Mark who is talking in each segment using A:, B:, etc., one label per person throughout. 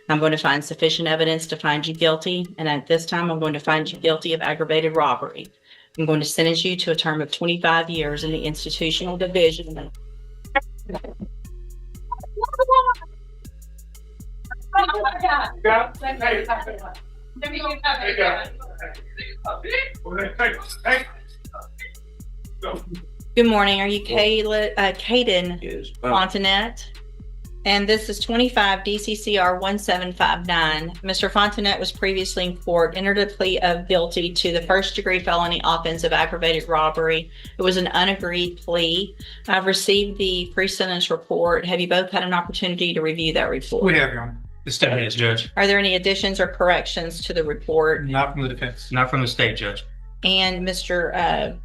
A: I'm going to find sufficient evidence to find you guilty, and at this time, I'm going to find you guilty of aggravated robbery. I'm going to sentence you to a term of 25 years in the institutional division. Good morning. Are you Caden Fontanet? And this is 25 DCCR 1759. Mr. Fontanet was previously in court, entered a plea of guilty to the first-degree felony offense of aggravated robbery. It was an unagreed plea. I've received the pre-sentence report. Have you both had an opportunity to review that report?
B: We have, Your Honor. The state is, Judge.
A: Are there any additions or corrections to the report?
B: Not from the defense. Not from the state, Judge.
A: And Mr.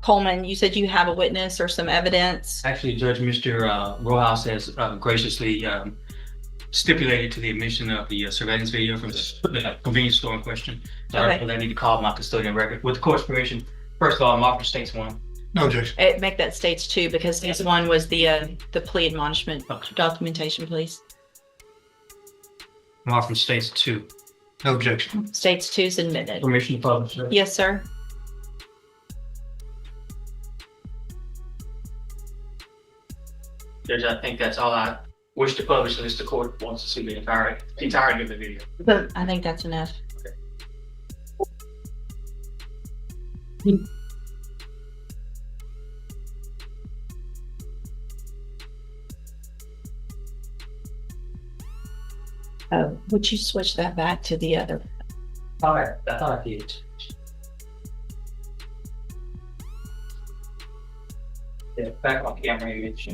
A: Coleman, you said you have a witness or some evidence.
B: Actually, Judge, Mr. Rojas has graciously stipulated to the admission of the surveillance video from the convenience store in question. So
A: Okay.
B: I need to call my custodian record. With the court's permission, first of all, I'm offering states one. No, Judge.
A: Make that states two, because this one was the plea admonishment documentation, please.
B: I'm offering states two. No objection.
A: States two is admitted.
B: Permission to publish, Judge.
A: Yes, sir.
B: Judge, I think that's all I wish to publish unless the court wants to see the entirety of the video.
A: I think that's enough. Oh, would you switch that back to the other?
B: All right, I thought I did. Yeah, back on camera image.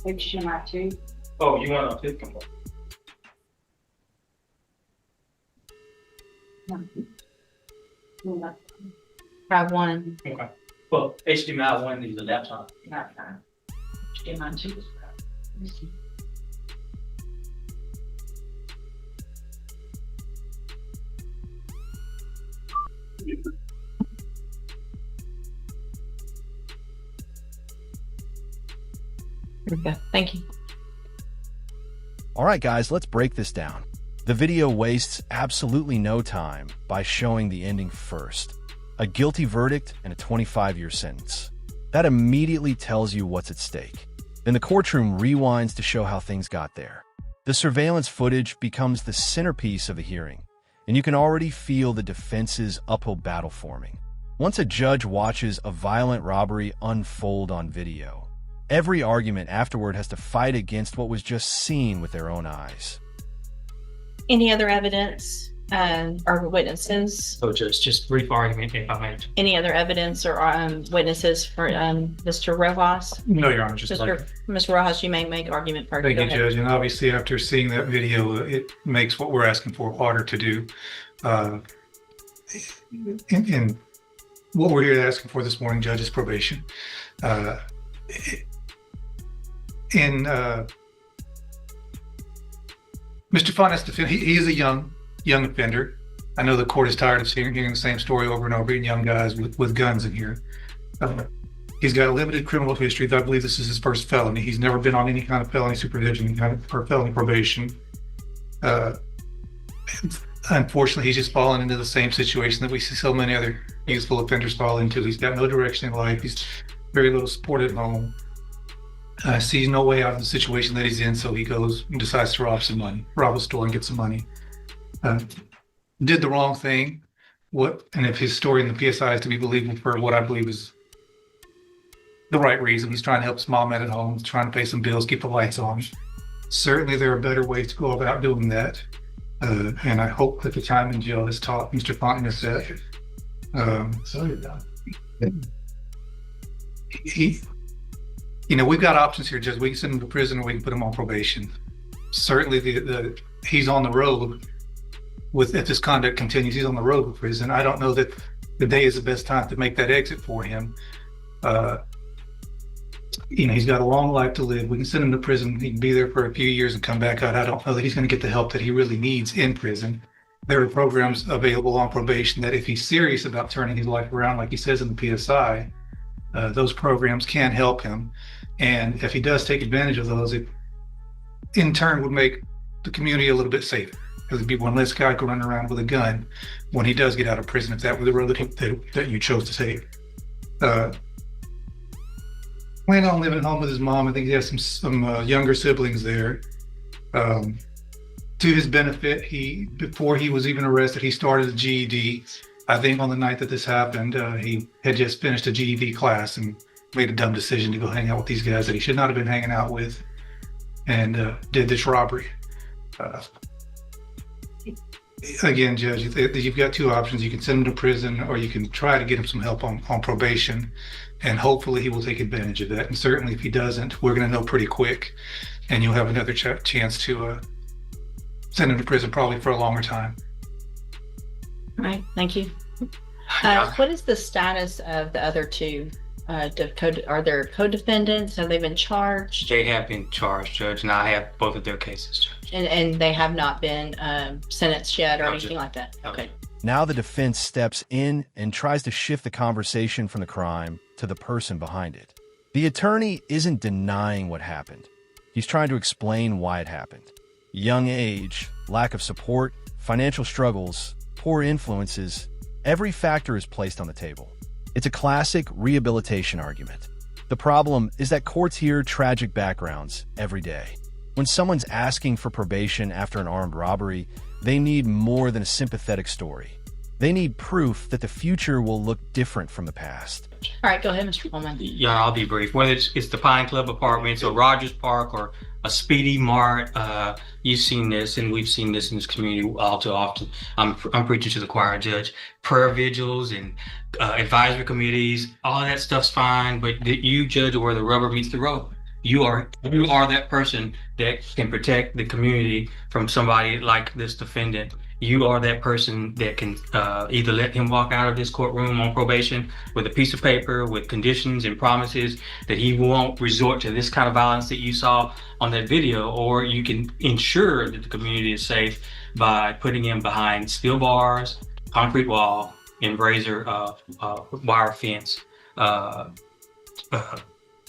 A: Which you might too.
B: Oh, you want to pick them?
A: Try one.
B: Okay. Well, HDMI one is the laptop.
A: HDMI two. Here we go. Thank you.
C: All right, guys, let's break this down. The video wastes absolutely no time by showing the ending first. A guilty verdict and a 25-year sentence. That immediately tells you what's at stake. Then the courtroom rewinds to show how things got there. The surveillance footage becomes the centerpiece of a hearing, and you can already feel the defense's uphill battle forming. Once a judge watches a violent robbery unfold on video, every argument afterward has to fight against what was just seen with their own eyes.
A: Any other evidence or witnesses?
B: So just brief argument if I may.
A: Any other evidence or witnesses for Mr. Rojas?
D: No, Your Honor, just like.
A: Mr. Rojas, you may make argument first.
D: Thank
A: Go
D: you,
A: ahead.
D: Judge. And obviously, after seeing that video, it makes what we're asking for harder to do. And what we're here asking for this morning, Judge, is probation. Mr. Fontainet's defense, he is a young offender. I know the court is tired of hearing the same story over and over again, young guys with guns in here. He's got a limited criminal history. I believe this is his first felony. He's never been on any kind of felony supervision, or felony probation. Unfortunately, he's just fallen into the same situation that we see so many other youthful offenders fall into. He's got no direction in life. He's very little support at home. Sees no way out of the situation that he's in, so he goes and decides to rob a store and get some money. Did the wrong thing. And if his story in the PSI is to be believable for what I believe is the right reason, he's trying to help his mom at home, trying to pay some bills, keep the lights on. Certainly, there are better ways to go about doing that. And I hope that the time in jail has taught Mr. Fontanet that we've got options here, Judge. We can send him to prison or we can put him on probation. Certainly, he's on the road if this conduct continues, he's on the road with prison. I don't know that the day is the best time to make that exit for him. He's got a long life to live. We can send him to prison. He can be there for a few years and come back out. I don't know that he's going to get the help that he really needs in prison. There are programs available on probation that if he's serious about turning his life around, like he says in the PSI, those programs can help him. And if he does take advantage of those, it in turn would make the community a little bit safer. Because there'd be one less guy go running around with a gun when he does get out of prison, if that were the road that you chose to take. Planning on living at home with his mom. I think he has some younger siblings there. To his benefit, before he was even arrested, he started a GED. I think on the night that this happened, he had just finished a GED class and made a dumb decision to go hang out with these guys that he should not have been hanging out with, and did this robbery. Again, Judge, you've got two options. You can send him to prison, or you can try to get him some help on probation, and hopefully he will take advantage of that. And certainly if he doesn't, we're going to know pretty quick, and you'll have another chance to send him to prison, probably for a longer time.
A: All right, thank you. What is the status of the other two? Are there co-defendants? Have they been charged?
B: They have been charged, Judge, and I have both of their cases, Judge.
A: And they have not been sentenced yet or
B: No,
A: anything
B: Judge.
A: like that? Okay.
C: Now the defense steps in and tries to shift the conversation from the crime to the person behind it. The attorney isn't denying what happened. He's trying to explain why it happened. Young age, lack of support, financial struggles, poor influences, every factor is placed on the table. It's a classic rehabilitation argument. The problem is that courts hear tragic backgrounds every day. When someone's asking for probation after an armed robbery, they need more than a sympathetic story. They need proof that the future will look different from the past.
A: All right, go ahead, Mr. Coleman.
B: Yeah, I'll be brief. Whether it's the Pine Club Apartments or Rogers Park or a Speedy Mart, you've seen this, and we've seen this in this community all too often. I'm preaching to the choir, Judge. Prayer vigils and advisory committees, all of that stuff's fine, but you, Judge, are where the rubber meets the road. You are that person that can protect the community from somebody like this defendant. You are that person that can either let him walk out of this courtroom on probation with a piece of paper with conditions and promises that he won't resort to this kind of violence that you saw on that video, or you can ensure that the community is safe by putting him behind steel bars, concrete wall, and razor wire fence.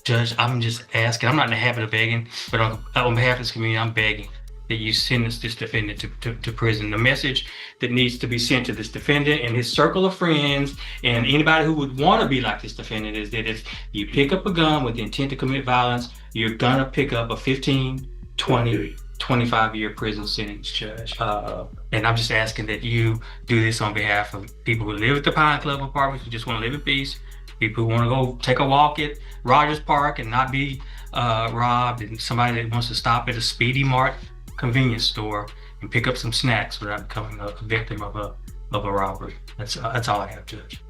B: Judge, I'm just asking, I'm not in the habit of begging, but on behalf of this community, I'm begging that you sentence this defendant to prison. The message that needs to be sent to this defendant and his circle of friends and anybody who would want to be like this defendant is that if you pick up a gun with the intent to commit violence, you're gonna pick up a 15, 20, 25-year prison sentence, Judge. And I'm just asking that you do this on behalf of people who live at the Pine Club Apartments, who just want to live in peace, people who want to go take a walk at Rogers Park and not be robbed, and somebody that wants to stop at a Speedy Mart convenience store and pick up some snacks without becoming a victim of a robbery. That's all I have, Judge.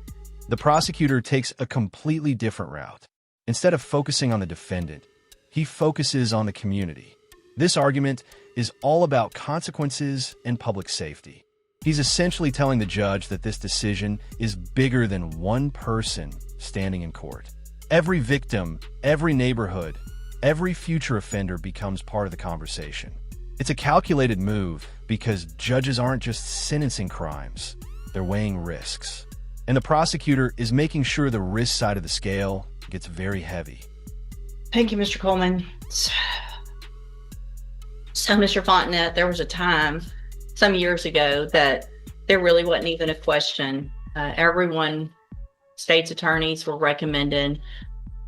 C: The prosecutor takes a completely different route. Instead of focusing on the defendant, he focuses on the community. This argument is all about consequences and public safety. He's essentially telling the judge that this decision is bigger than one person standing in court. Every victim, every neighborhood, every future offender becomes part of the conversation. It's a calculated move because judges aren't just sentencing crimes, they're weighing risks. And the prosecutor is making sure the risk side of the scale gets very heavy.
A: Thank you, Mr. Coleman. So, Mr. Fontenette, there was a time some years ago that there really wasn't even a question. State's attorneys were recommending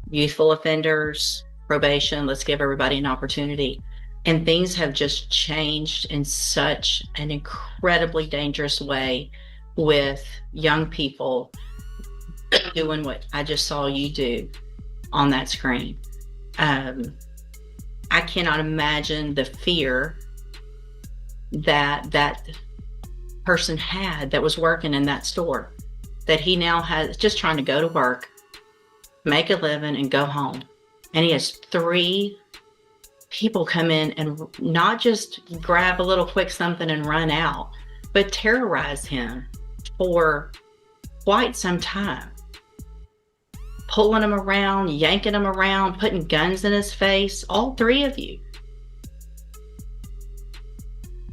A: youthful offenders, probation, let's give everybody an opportunity. And things have just changed in such an incredibly dangerous way with young people doing what I just saw you do on that screen. I cannot imagine the fear that that person had that was working in that store, that he now has, just trying to go to work, make a living, and go home. And he has 3 people come in and not just grab a little quick something and run out, but terrorize him for quite some time. Pulling him around, yanking him around, putting guns in his face, all 3 of you.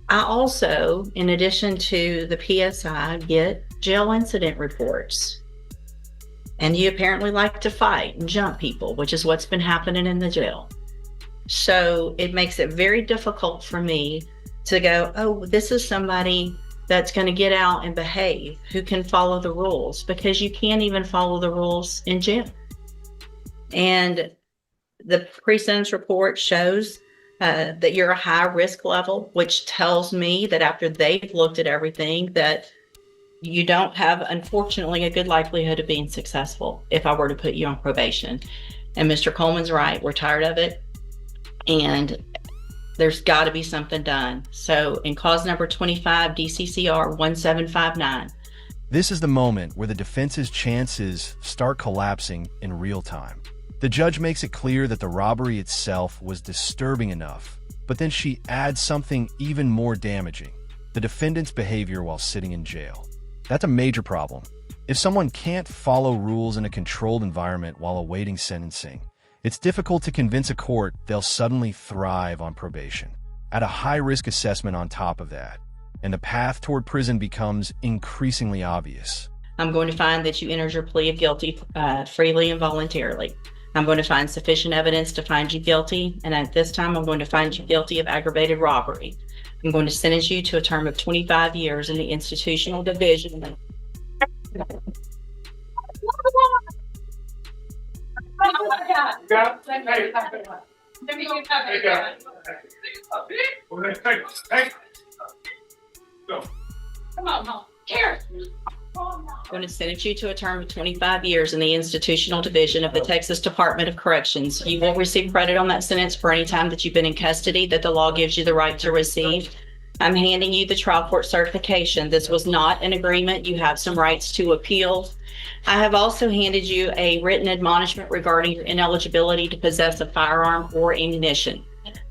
A: I also, in addition to the PSI, get jail incident reports. And you apparently like to fight and jump people, which is what's been happening in the jail. So it makes it very difficult for me to go, oh, this is somebody that's going to get out and behave, who can follow the rules, because you can't even follow the rules in jail. And the pre-sentence report shows that you're a high risk level, which tells me that after they've looked at everything, that you don't have, unfortunately, a good likelihood of being successful if I were to put you on probation. And Mr. Coleman's right. We're tired of it. And there's got to be something done. So in cause number 25, DCCR 1759.
C: This is the moment where the defense's chances start collapsing in real time. The judge makes it clear that the robbery itself was disturbing enough, but then she adds something even more damaging: the defendant's behavior while sitting in jail. That's a major problem. If someone can't follow rules in a controlled environment while awaiting sentencing, it's difficult to convince a court they'll suddenly thrive on probation. Add a high-risk assessment on top of that, and the path toward prison becomes increasingly obvious.
A: I'm going to find that you entered your plea of guilty freely and voluntarily. I'm going to find sufficient evidence to find you guilty, and at this time, I'm going to find you guilty of aggravated robbery. I'm going to sentence you to a term of 25 years in the institutional division.
E: Come on, Mom. Here.
A: I'm going to sentence you to a term of 25 years in the institutional division of the Texas Department of Corrections. You will receive credit on that sentence for any time that you've been in custody that the law gives you the right to receive. I'm handing you the trial court certification. This was not an agreement. You have some rights to appeal. I have also handed you a written admonishment regarding your ineligibility to possess a firearm or ammunition.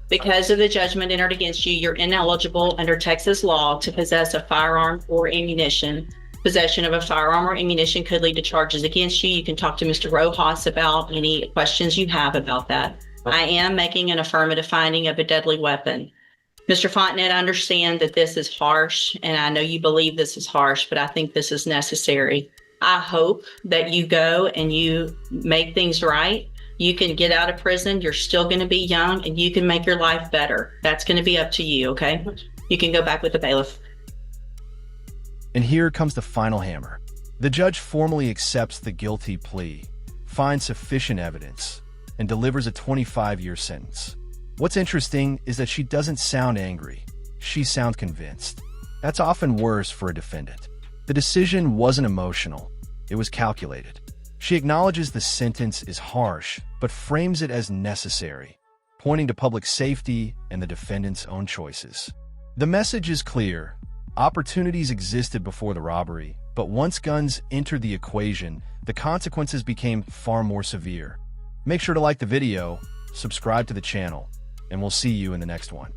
A: Because of the judgment entered against you, you're ineligible under Texas law to possess a firearm or ammunition. Possession of a firearm or ammunition could lead to charges against you. You can talk to Mr. Rojas about any questions you have about that. I am making an affirmative finding of a deadly weapon. Mr. Fontenette, I understand that this is harsh, and I know you believe this is harsh, but I think this is necessary. I hope that you go and you make things right. You can get out of prison. You're still going to be young, and you can make your life better. That's going to be up to you, okay? You can go back with the bailiff.
C: And here comes the final hammer. The judge formally accepts the guilty plea, finds sufficient evidence, and delivers a 25-year sentence. What's interesting is that she doesn't sound angry. She sounds convinced. That's often worse for a defendant. The decision wasn't emotional. It was calculated. She acknowledges the sentence is harsh, but frames it as necessary, pointing to public safety and the defendant's own choices. The message is clear. Opportunities existed before the robbery, but once guns entered the equation, the consequences became far more severe. Make sure to like the video, subscribe to the channel, and we'll see you in the next one.